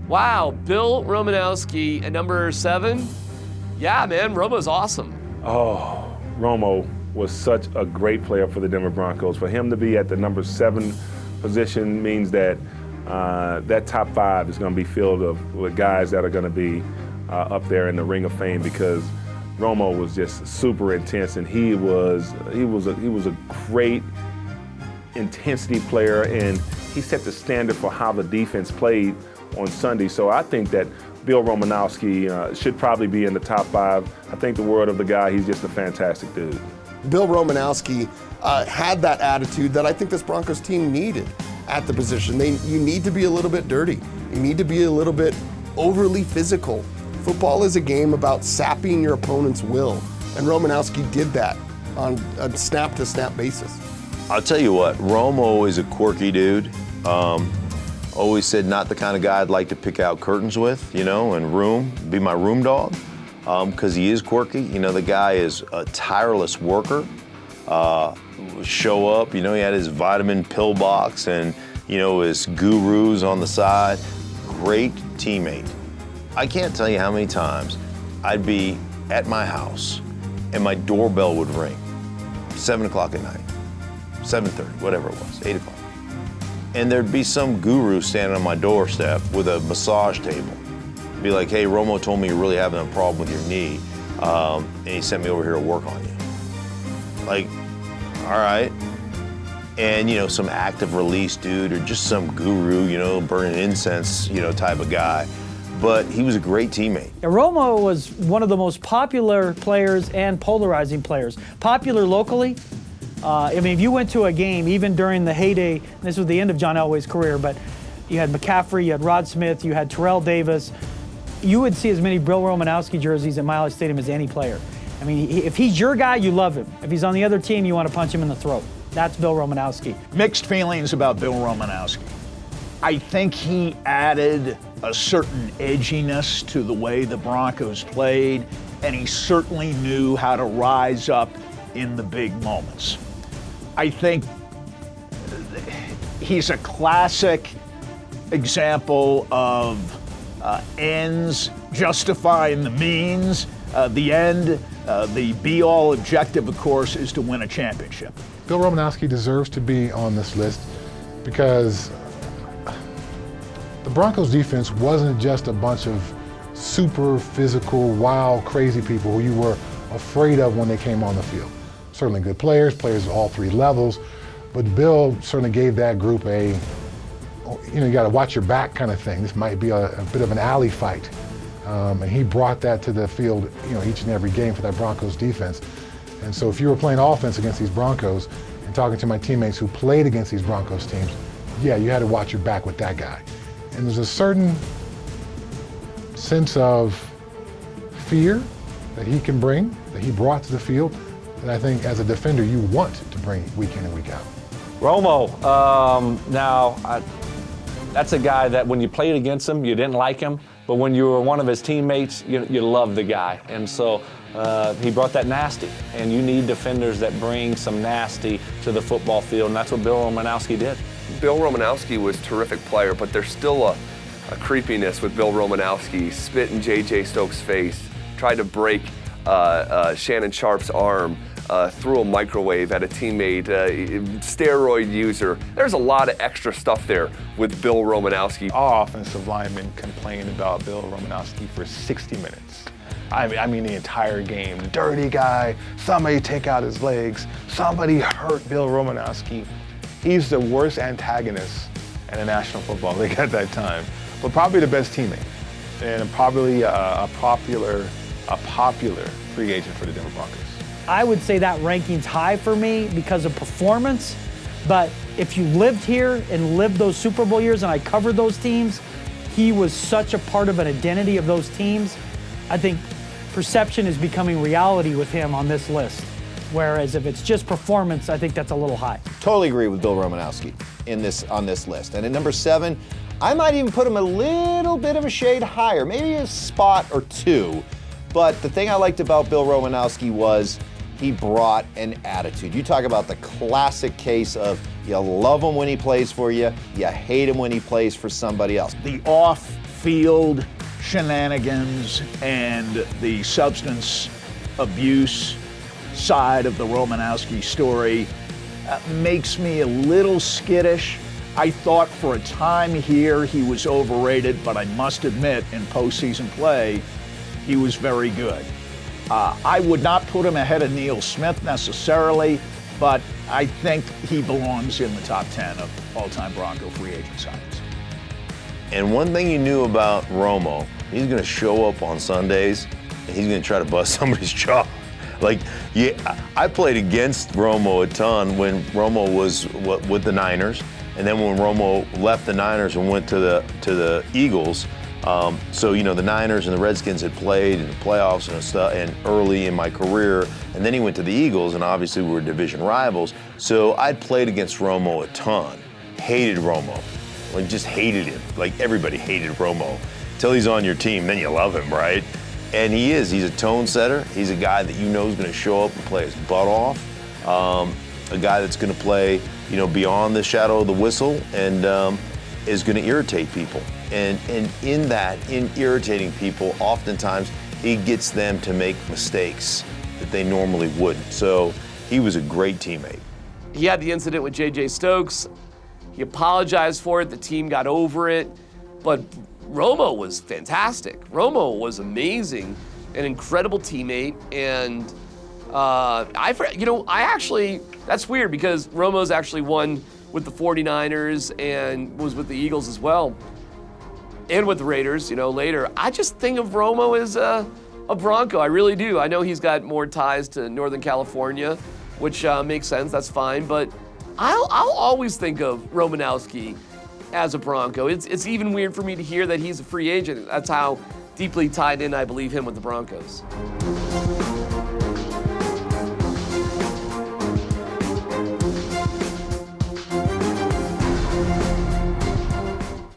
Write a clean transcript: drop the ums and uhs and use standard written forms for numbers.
Wow, Bill Romanowski at number 7. Yeah, man, Romo's awesome. Oh, Romo was such a great player for the Denver Broncos. For him to be at the number 7 position means that that top 5 is going to be filled with guys that are going to be up there in the Ring of Fame, because Romo was just super intense, and he was a great intensity player, and he set the standard for how the defense played on Sunday. So I think that Bill Romanowski should probably be in the top 5. I think the word of the guy, he's just a fantastic dude. Bill Romanowski had that attitude that I think this Broncos team needed at the position. You need to be a little bit dirty. You need to be a little bit overly physical. Football is a game about sapping your opponent's will, and Romanowski did that on a snap-to-snap basis. I'll tell you what, Romo is a quirky dude. Always said not the kind of guy I'd like to pick out curtains with, and be my room dog, because he is quirky. The guy is a tireless worker. Show up, he had his vitamin pill box and, his gurus on the side. Great teammate. I can't tell you how many times I'd be at my house and my doorbell would ring, 7 o'clock at night, 7:30, whatever it was, 8 o'clock. And there'd be some guru standing on my doorstep with a massage table. Be like, hey, Romo told me you're really having a problem with your knee, and he sent me over here to work on you. Like, all right. And, some active release dude, or just some guru, burning incense, type of guy. But he was a great teammate. Yeah, Romo was one of the most popular players and polarizing players. Popular locally. If you went to a game, even during the heyday, this was the end of John Elway's career, but you had McCaffrey, you had Rod Smith, you had Terrell Davis. You would see as many Bill Romanowski jerseys at Mile High Stadium as any player. If he's your guy, you love him. If he's on the other team, you want to punch him in the throat. That's Bill Romanowski. Mixed feelings about Bill Romanowski. I think he added a certain edginess to the way the Broncos played, and he certainly knew how to rise up in the big moments. I think he's a classic example of ends justifying the means. The end, the be-all objective, of course, is to win a championship. Bill Romanowski deserves to be on this list because the Broncos defense wasn't just a bunch of super physical, wild, crazy people who you were afraid of when they came on the field. Certainly good players at all 3 levels, but Bill certainly gave that group you got to watch your back kind of thing. This might be a bit of an alley fight. And he brought that to the field, each and every game for that Broncos defense. And so if you were playing offense against these Broncos and talking to my teammates who played against these Broncos teams, yeah, you had to watch your back with that guy. And there's a certain sense of fear that he can bring, that he brought to the field, that I think as a defender you want to bring week in and week out. Romo, that's a guy that when you played against him, you didn't like him, but when you were one of his teammates, you loved the guy. And so he brought that nasty, and you need defenders that bring some nasty to the football field, and that's what Bill Romanowski did. Bill Romanowski was a terrific player, but there's still a creepiness with Bill Romanowski. Spit in J.J. Stokes' face, tried to break Shannon Sharp's arm, threw a microwave at a teammate, steroid user. There's a lot of extra stuff there with Bill Romanowski. Our offensive linemen complained about Bill Romanowski for 60 minutes. I mean the entire game. Dirty guy, somebody take out his legs, somebody hurt Bill Romanowski. He's the worst antagonist in the National Football League at that time, but probably the best teammate, and probably a popular free agent for the Denver Broncos. I would say that ranking's high for me because of performance, but if you lived here and lived those Super Bowl years, and I covered those teams, he was such a part of an identity of those teams. I think perception is becoming reality with him on this list. Whereas if it's just performance, I think that's a little high. Totally agree with Bill Romanowski on this list. And at number 7, I might even put him a little bit of a shade higher, maybe a spot or 2. But the thing I liked about Bill Romanowski was he brought an attitude. You talk about the classic case of you love him when he plays for you, you hate him when he plays for somebody else. The off off-field shenanigans and the substance abuse side of the Romanowski story makes me a little skittish. I thought for a time here he was overrated, but I must admit in postseason play, he was very good. I would not put him ahead of Neil Smith necessarily, but I think he belongs in the top 10 of all-time Bronco free agent signings. And one thing you knew about Romo, he's going to show up on Sundays and he's going to try to bust somebody's jaw. Like, yeah, I played against Romo a ton when Romo was with the Niners, and then when Romo left the Niners and went to the Eagles. So you know, the Niners and the Redskins had played in the playoffs and stuff, and early in my career, and then he went to the Eagles, and obviously we were division rivals. So I'd played against Romo a ton, hated Romo, like just hated him. Like everybody hated Romo, till he's on your team, then you love him, right? And he's a tone setter. He's a guy that you know is going to show up and play his butt off. A guy that's going to play, you know, beyond the shadow of the whistle, and is going to irritate people. And in irritating people, oftentimes it gets them to make mistakes that they normally wouldn't. So he was a great teammate. He had the incident with J.J. Stokes. He apologized for it. The team got over it. But Romo was fantastic. Romo was amazing, an incredible teammate. And that's weird because Romo's actually won with the 49ers and was with the Eagles as well. And with the Raiders, you know, later. I just think of Romo as a Bronco. I really do. I know he's got more ties to Northern California, which makes sense. That's fine. But I'll always think of Romanowski as a Bronco. It's even weird for me to hear that he's a free agent. That's how deeply tied in I believe him with the Broncos.